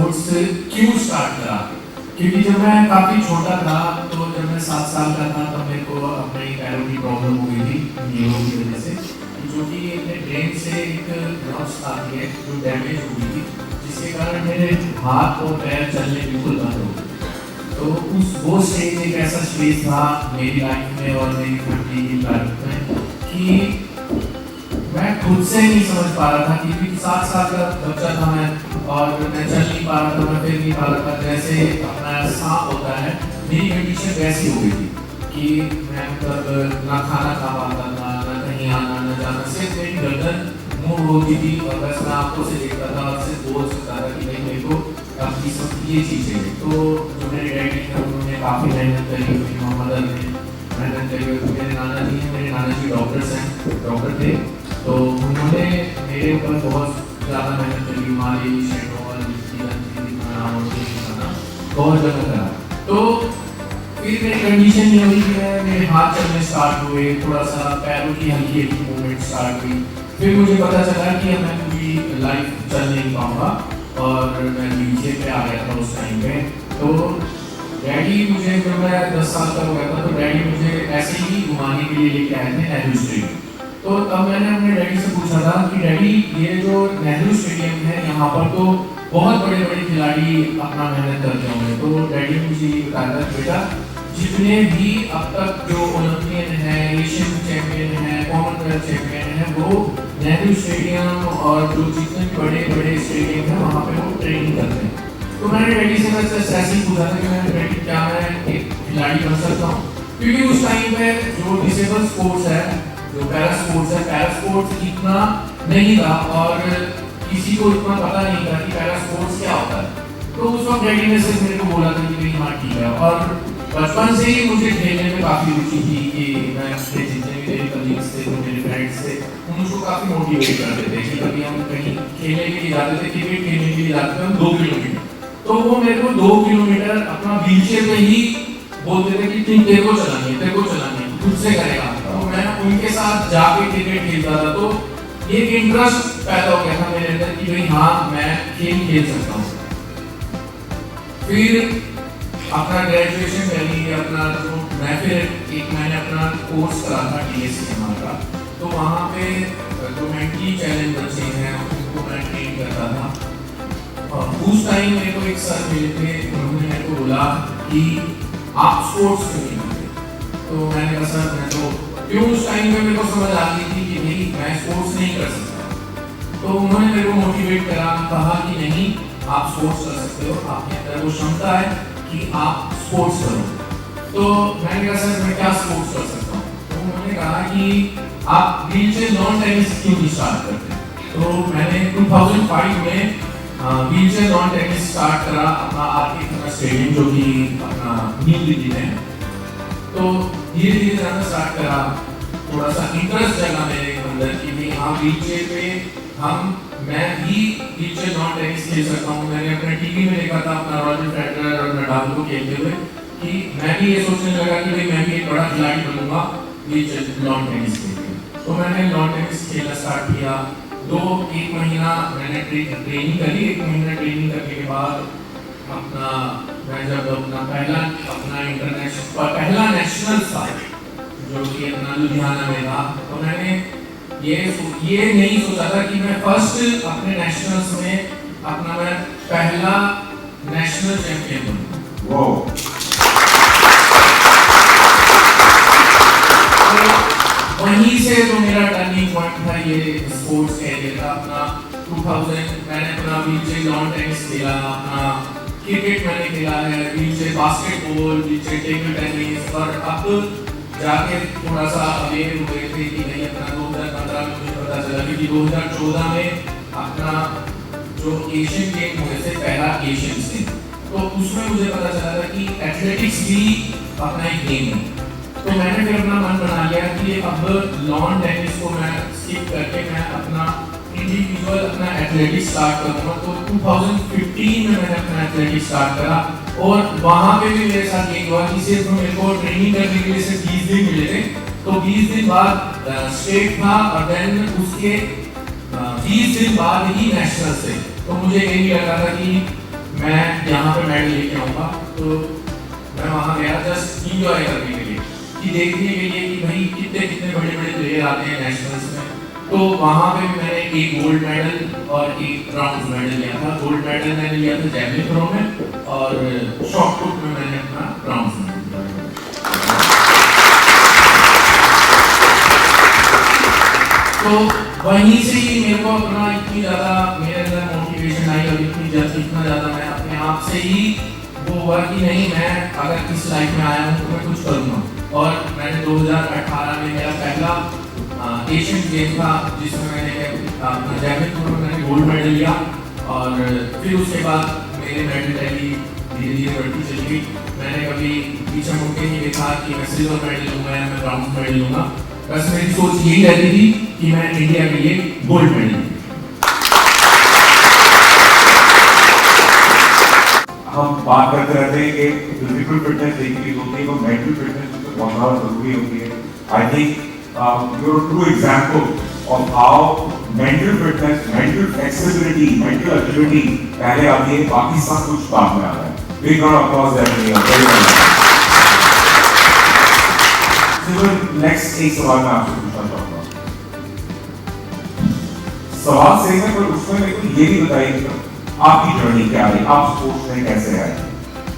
Sports क्यों start करा, क्योंकि जब मैं काफ़ी छोटा था तो जब मैं 7 साल का था तब मेरे को अपने पैरों की प्रॉब्लम हो गई थी न्यूरो की वजह से, जो कि अपने ब्रेन से एक नर्व्स आती है जो डैमेज हो गई थी, जिसके कारण मेरे हाथ और पैर चलने बिल्कुल बंद हो गए। तो वो स्टेज एक ऐसा स्टेज था मेरी लाइफ में और मेरी फैमिली की लाइफ में कि मैं खुद से नहीं समझ पा रहा था, क्योंकि 7 साल का बच्चा था मैं और मैं चल नहीं पा रहा था, मैं फिर नहीं पा रहा था। जैसे अपना सांप होता है, मेरी कंडीशन वैसी हो गई थी कि मैं मतलब ना खाना खा पाता था, ना कहीं आना ना जाना, सिर्फ मेरी गर्दन मूव होती थी और बस मैं आंखों से देखता था और सिर्फ बोल सकता था कि नहीं मेरे को अब इस वक्त ये चीज़ है। तो जो मेरे डैडी हैं उन्होंने काफ़ी मेहनत करी, मेरी मदर ने मेहनत करी, मेरे नाना जी हैं, मेरे नाना जी डॉक्टर थे, तो उन्होंने मेरे ऊपर बहुत ज़्यादा मेहनत करी, हमारी शेडोल बहुत ज़्यादा करा। तो फिर मेरी कंडीशन ये हुई कि मेरे हाथ चलने स्टार्ट हुए, थोड़ा सा पैरों की हल्की हल्की मूवमेंट स्टार्ट हुई। फिर मुझे पता चला कि अब मैं पूरी लाइफ चल नहीं पाऊँगा और मैं व्हीलचेयर पे आ गया था उस टाइम पे। तो डैडी मुझे, जब मैं 10 साल का हो गया था तो डैडी मुझे ऐसे ही घुमाने के लिए लेके आए थे नेहरू स्टेडियम। तो तब मैंने अपने डैडी से पूछा था कि डैडी ये जो नेहरू स्टेडियम है यहाँ पर तो बहुत बड़े बड़े खिलाड़ी अपना मेहनत करते होंगे। तो डैडी ने मुझे ये बताया था बेटा, जितने भी अब तक जो ओलंपियन हैं, एशियन चैंपियन हैं, कॉमनवेल्थ चैंपियन हैं, वो नेहरू स्टेडियम और जो जितने भी बड़े बड़े स्टेडियम हैं वहाँ पे वो ट्रेनिंग करते हैं। तो मैंने डैडी से बस ऐसे ही पूछा था कि मैं डैडी क्या मैं एक खिलाड़ी बन सकता हूँ, क्योंकि उस टाइम पे जो डिसेबल स्पोर्ट्स है, जो पैरा स्पोर्ट्स इतना नहीं था और किसी को इतना पता नहीं था कि पैरा स्पोर्ट्स क्या होता है। तो उस वक्त डैडी ने सिर्फ मेरे को बोला था कि हाँ ठीक है, और बचपन से ही मुझे खेलने में काफ़ी रुचि थी कि मैं अपने जितने भी मेरे कलीग्स थे, जो मेरे फ्रेंड्स थे, उन मुझको काफ़ी मोटिवेट करते थे कि कभी हम कहीं खेलने के लिए जाते थे, क्रिकेट खेलने के लिए जाते थे हम 2 किलोमीटर, तो वो मेरे को 2 किलोमीटर अपना व्हीलचेयर में ही बोलते थे कि तेरे को चलानी है, खुद से करेगा। तो मैं उनके साथ जाके क्रिकेट खेलता था, तो ये इंटरेस्ट पैदा हो गया था मेरे अंदर कि भाई हाँ मैं खेल सकता हूँ। फिर अपना ग्रेजुएशन करी, अपना जो मैं फिर एक मैंने अपना कोर्स करा था DSCMR का, तो वहाँ पे जो मेंटली चैलेंज बच्चे हैं उनको मैं ट्रेन करता था। और उस टाइम मेरे को एक सर मिले थे, उन्होंने मेरे को बोला कि आप स्पोर्ट्स क्यों नहीं करते। तो मैंने कहा सर मैं तो क्यों, उस टाइम पे मेरे को समझ आ गई थी कि नहीं मैं स्पोर्ट्स नहीं कर सकता। तो उन्होंने मेरे को मोटिवेट करा, कहा कि नहीं आप स्पोर्ट्स कर सकते हो, आपके अंदर वो क्षमता है कि आप स्पोर्ट्स करो। तो मैंने कहा सर मैं क्या स्पोर्ट्स कर सकता हूँ। तो उन्होंने कहा कि आप व्हीलचेयर लॉन टेनिस क्यों नहीं स्टार्ट करते। तो मैंने 2005 में व्हीलचेयर लॉन टेनिस स्टार्ट करा अपना आरके खन्ना स्टेडियम, जो कि अपना न्यू दिल्ली में है। तो धीरे धीरे जाना स्टार्ट करा, थोड़ा सा इंटरेस्ट जगा मेरे अंदर कि नहीं हाँ व्हीलचेयर पे मैं भी व्हीलचेयर लॉन टेनिस खेल सकता हूँ। मैंने अपने टीवी में देखा था अपना रॉजर फेडरर और नडाल को खेलते हुए, कि मैं भी ये सोचने लगा कि भाई मैं भी एक बड़ा खिलाड़ी बनूंगा व्हीलचेयर लॉन टेनिस खेल के। तो मैंने लॉन टेनिस खेलना स्टार्ट किया। 1 महीना मैंने ट्रेनिंग करी। 1 महीना ट्रेनिंग करने के बाद अपना मैं जब अपना पहला नेशनल था जो कि अपना लुधियाना में था, तो मैंने ये नहीं सोचा था कि मैं फर्स्ट अपने नेशनल्स में अपना मैं पहला नेशनल चैंपियन बनूं। वहीं से जो मेरा टर्निंग पॉइंट था ये स्पोर्ट्स कैरियर का। अपना 2000 मैंने अपना व्हीलचेयर लॉन टेनिस खेला, अपना क्रिकेट मैंने खेला है, wheelchair basketball, wheelchair table tennis, और अब जाके थोड़ा सा अवेयर हुए थे कि नहीं अपना 2015 में मुझे पता चला, क्योंकि 2014 में अपना जो एशियन गेम हुए थे, पहला एशियन से, तो उसमें मुझे पता चला था कि एथलेटिक्स भी अपना एक गेम है। तो मैंने फिर अपना मन बना लिया कि अब लॉन टेनिस को मैं स्किप करके मैं अपना इंडिविजुअल अपना एथलेटिक्स स्टार्ट करूँगा। तो 2015 में मैंने अपना एथलेटिक्स स्टार्ट करा, और वहाँ पे भी मेरे साथ ये हुआ कि सिर्फ मेरे को ट्रेनिंग करने के लिए सिर्फ 20 दिन मिले थे। तो 20 दिन बाद स्टेट था और देन उसके 20 दिन बाद ही नेशनल से। तो मुझे यही लगा था कि मैं यहाँ पे मेडल लेके आऊँगा। तो मैं वहाँ गया जस्ट इंजॉय करने के लिए, कि देखने के लिए कि भाई कितने कितने बड़े बड़े प्लेयर आते हैं नेशनल्स में। तो वहाँ पे भी मैंने एक गोल्ड मेडल और एक ब्रॉन्ज मेडल लिया था। गोल्ड मेडल मैंने लिया था जैवलिन थ्रो में और शॉट पुट में मैंने अपना ब्रॉन्ज मेडल लिया। तो वहीं से ही मेरे को अपना इतनी ज़्यादा मेरे अंदर मोटिवेशन आई और इतना ज़्यादा मैं अपने आप से ही वो हुआ कि नहीं, मैं अगर इस लाइफ में आया हूँ तो मैं कुछ करूँगा। और मैंने 2018 में मेरा पहला एशियन गेम था जिसमें मैंने अपना जैवलिन थ्रो में मैंने गोल्ड मेडल लिया। और फिर उसके बाद मेरे मेडल रैली धीरे धीरे बढ़ती चली गई। मैंने कभी पीछे मुड़ के नहीं देखा कि मैं सिल्वर मेडल लूँगा या मैं ब्रॉन्ज मेडल लूँगा। बस मेरी सोच यही रहती थी कि मैं इंडिया के लिए गोल्ड मेडल लूँ। हम बात करते रहते हैं कि फिजिकल फिटनेस एक चीज होती है, मेंटल फिटनेस बहुत ज़्यादा जरूरी होती है। I think you're a true example of how mental fitness, mental flexibility, mental agility पहले आती है, बाकी सब कुछ बाद में आता है। Big round of applause there for you. Very well. Next एक सवाल मैं आपसे पूछना चाहूँगा। सवाल सही है पर उसमें मेरे को ये भी बताइए आपकी जर्नी क्या रही, आप स्पोर्ट्स में कैसे आए।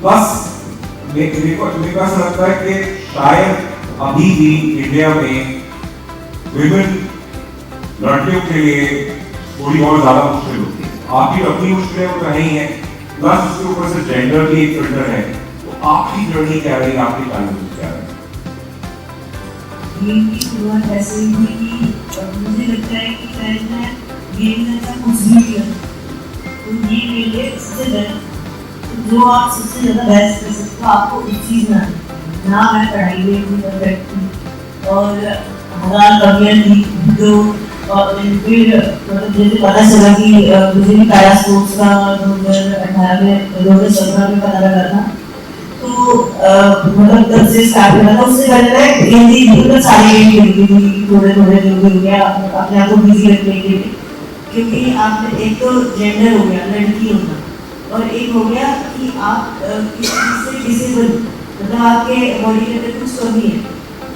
प्लस मेरे को ऐसा लगता है कि शायद अभी भी इंडिया में विमेन लड़कियों के लिए थोड़ी और ज्यादा मुश्किल होती है। आपकी अपनी मुश्किलें वो नहीं है, प्लस उसके ऊपर से जेंडर भी एक फिल्टर है। तो आपकी जर्नी क्या रही, आपकी चैलेंजेस क्या रही? गेम की शुरुआत ऐसे ही हुई कि मुझे लगता है कि शायद मैं गेम में ऐसा कुछ भी किया तो ये मेरे लिए सबसे बेस्ट, जो आप सबसे ज़्यादा बेस्ट कर सकते हो आपको उस चीज़ में ना। मैं पढ़ाई में भी परफेक्ट थी और हजार कमियाँ थी जो फिर मतलब जैसे पता चला कि मुझे भी पैरा स्पोर्ट्स का 2018 में 2017 में पता लगा था। तो मतलब तब से स्टार्ट करा था। उससे पहले मैं हिंदी मतलब सारी गेम खेलती थी, थोड़े थोड़े जो भी हो गया अपने आप को बिजी रखने के लिए। क्योंकि आपने एक तो जेंडर हो गया लड़की होना और एक हो गया कि आप किसी से डिसेबल मतलब आपके बॉडी के अंदर कुछ कमी है,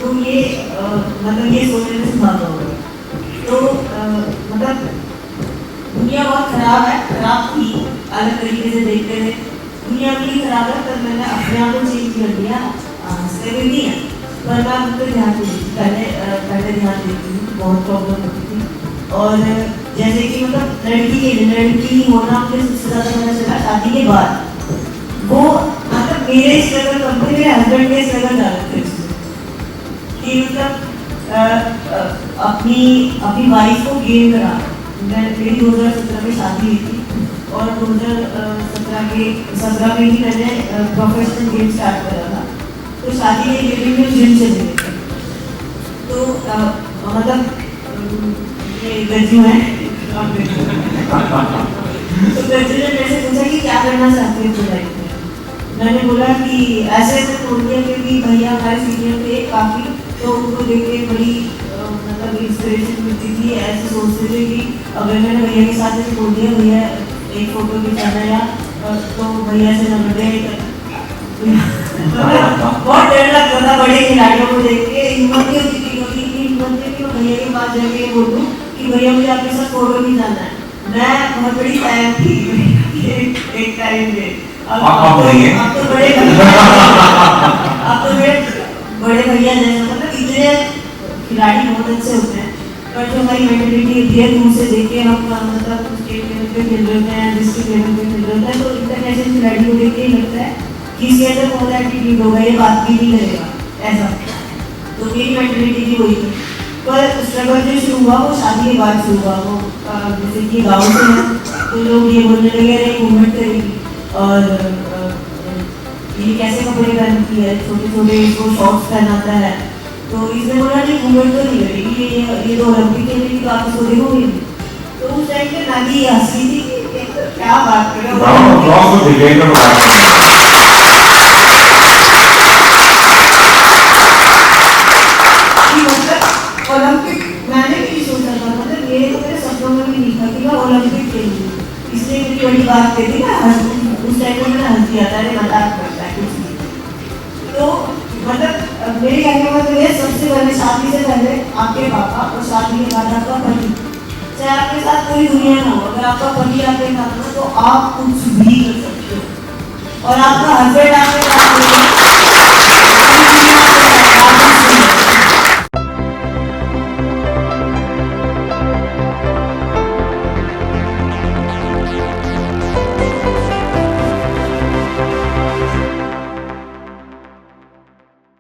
तो ये मतलब ये सोचने में संभावना होगा। तो मतलब दुनिया बहुत खराब है, खराब थी अलग तरीके से देखते थे। दुनिया भी खराब है पर मैंने अपने आप को चेंज कर दिया। स्टेबल नहीं है पर मैं उन पर ध्यान देती थी, पहले ध्यान देती थी, बहुत प्रॉब्लम होती थी। और जैसे कि मतलब लड़की होना मुझे सबसे ज़्यादा पता चला शादी के बाद। वो मतलब मेरे स्ट्रगल कम थे, मेरे हस्बैंड के स्ट्रगल ज़्यादा थे कि मतलब अपनी वाइफ को गेन कराना। मेरी 2017 में शादी हुई थी और 2017 में ही मैंने प्रोफेशनल गेम स्टार्ट करा था। तो शादी के लिए में जिम चले गए थे। तो मतलब ये गज्जू है तो गज्जू ने मेरे से पूछा कि क्या करना चाहते हो लाइफ में। मैंने बोला कि ऐसे बोल दिया क्योंकि भैया हमारे सीनियर थे काफ़ी, तो उनको देख के बड़ी मतलब इंस्पिरेशन मिलती थी। ऐसे सोचते थे कि अगर मैंने भैया के साथ ऐसे बोल दिया भैया एक फोटो खिंचाना या तो भैया से नंबर बहुत डर लगता था बड़े खिलाड़ियों को देख के। हिम्मत नहीं होती थी कभी, हिम्मत नहीं कि भैया के पास जाके बोल दूँ कि भैया मुझे आपके साथ फोटो खिंचाना है। मैं बहुत बड़ी फैन थी एक टाइम पे। अब तो बड़े भैया जैसे मतलब इतने खिलाड़ी बहुत अच्छे होते हैं, पर जो हमारी मेंटलिटी होती है दूर से देख के हम मतलब स्टेट लेवल पे खेल रहे होते हैं, डिस्ट्रिक्ट लेवल पे खेल रहे होते हैं, तो इंटरनेशनल खिलाड़ी को देख के ही लगता है कि इसके अंदर बहुत एटीट्यूड होगा, ये बात भी नहीं करेगा ऐसा। तो मेरी मेंटलिटी भी वही थी। पर स्ट्रगल जो शुरू हुआ वो शादी के बाद शुरू हुआ। वो जैसे कि गाँव से हैं तो लोग ये बोलने लगे अरे मूवमेंट करेगी और ये कैसे कपड़े पहनती है, छोटे छोटे इसको शॉर्ट्स पहनाता है। तो इसने बोला नहीं मूवमेंट तो नहीं करेगी, ये तो ओलंपिक के लिए तो आप इसको देखोगे। तो उस टाइम पे नानी हंसी थी कि क्या बात कर रहे हो। ओलंपिक मैंने भी सोचा था, मतलब मेरे तो मेरे सपनों में भी नहीं था कि मैं ओलंपिक खेलूंगी। इसलिए मेरी बड़ी बात कहती ना उस टाइम में मैंने हंस दिया था, अरे मजाक करता है कुछ नहीं। तो मतलब मेरे कहने का मतलब ये, सबसे पहले शादी से पहले आपके पापा और शादी के बाद आपका पति, चाहे आपके साथ कोई दुनिया ना हो, अगर आपका पति आपके साथ हो तो आप कुछ भी कर सकते हो। और आपका हस्बैंड आपके साथ